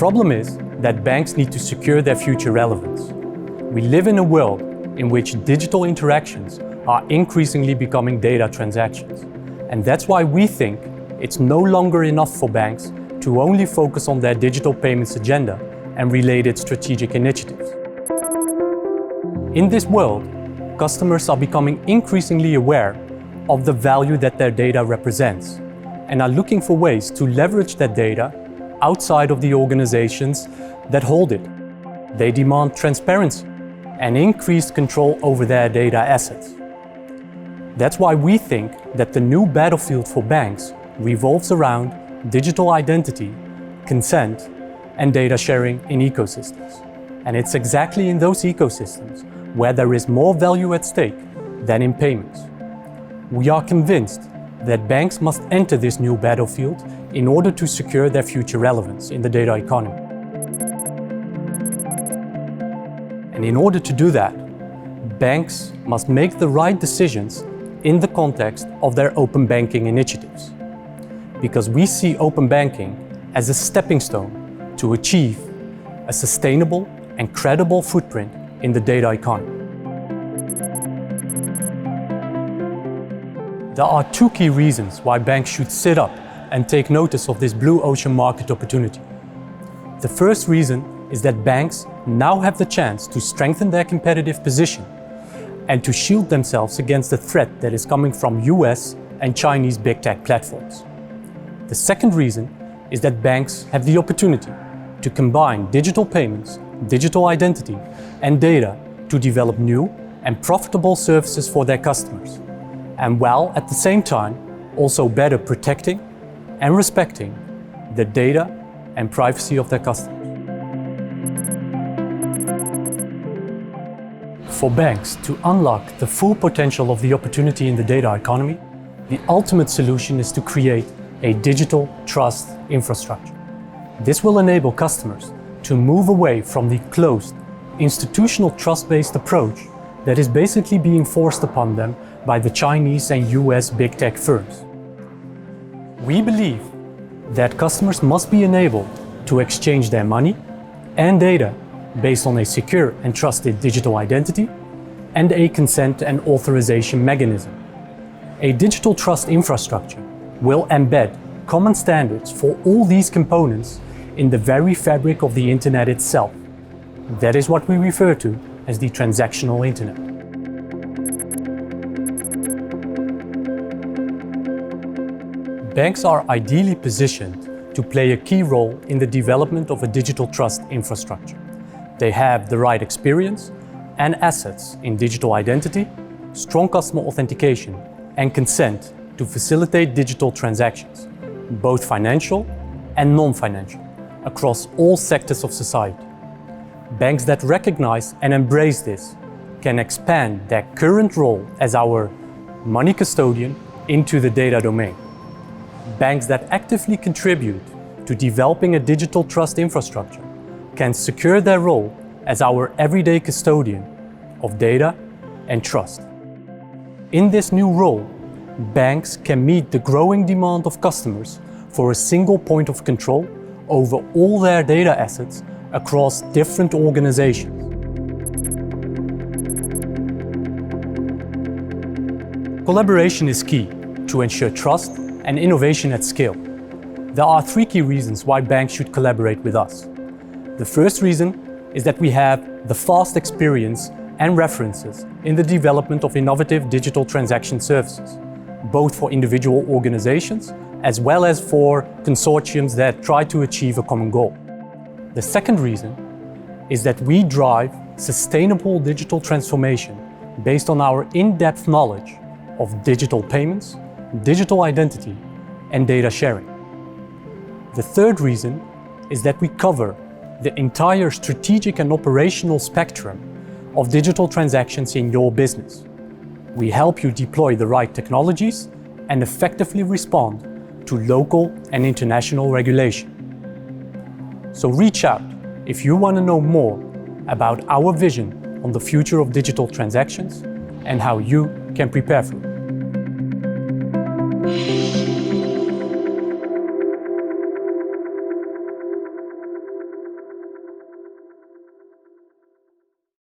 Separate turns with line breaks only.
problem is that banks need to secure their future relevance. We live in a world in which digital interactions are increasingly becoming data transactions. And that's why we think it's no longer enough for banks to only focus on their digital payments agenda and related strategic initiatives. In this world, customers are becoming increasingly aware of the value that their data represents and are looking for ways to leverage that data outside of the organizations that hold it. They demand transparency and increased control over their data assets. That's why we think that the new battlefield for banks revolves around digital identity, consent, and data sharing in ecosystems. And it's exactly in those ecosystems where there is more value at stake than in payments. We are convinced that banks must enter this new battlefield in order to secure their future relevance in the data economy. And in order to do that, banks must make the right decisions in the context of their open banking initiatives. Because we see open banking as a stepping stone to achieve a sustainable and credible footprint in the data economy. There are two key reasons why banks should sit up and take notice of this blue ocean market opportunity. The first reason is that banks now have the chance to strengthen their competitive position and to shield themselves against the threat that is coming from US and Chinese big tech platforms. The second reason is that banks have the opportunity to combine digital payments, digital identity, and data to develop new and profitable services for their customers, and while at the same time also better protecting and respecting the data and privacy of their customers. For banks to unlock the full potential of the opportunity in the data economy, the ultimate solution is to create a digital trust infrastructure. This will enable customers to move away from the closed, institutional trust-based approach that is basically being forced upon them by the Chinese and US big tech firms. We believe that customers must be enabled to exchange their money and data based on a secure and trusted digital identity and a consent and authorization mechanism. A digital trust infrastructure will embed common standards for all these components in the very fabric of the internet itself. That is what we refer to as the transactional internet. Banks are ideally positioned to play a key role in the development of a digital trust infrastructure. They have the right experience and assets in digital identity, strong customer authentication, and consent to facilitate digital transactions, both financial and non-financial, across all sectors of society. Banks that recognize and embrace this can expand their current role as our money custodian into the data domain. Banks that actively contribute to developing a digital trust infrastructure can secure their role as our everyday custodian of data and trust. In this new role, banks can meet the growing demand of customers for a single point of control over all their data assets across different organizations. Collaboration is key to ensure trust and innovation at scale. There are three key reasons why banks should collaborate with us. The first reason is that we have the vast experience and references in the development of innovative digital transaction services, both for individual organizations as well as for consortiums that try to achieve a common goal. The second reason is that we drive sustainable digital transformation based on our in-depth knowledge of digital payments, digital identity, and data sharing. The third reason is that we cover the entire strategic and operational spectrum of digital transactions in your business. We help you deploy the right technologies and effectively respond to local and international regulation. So reach out if you want to know more about our vision on the future of digital transactions and how you can prepare for it.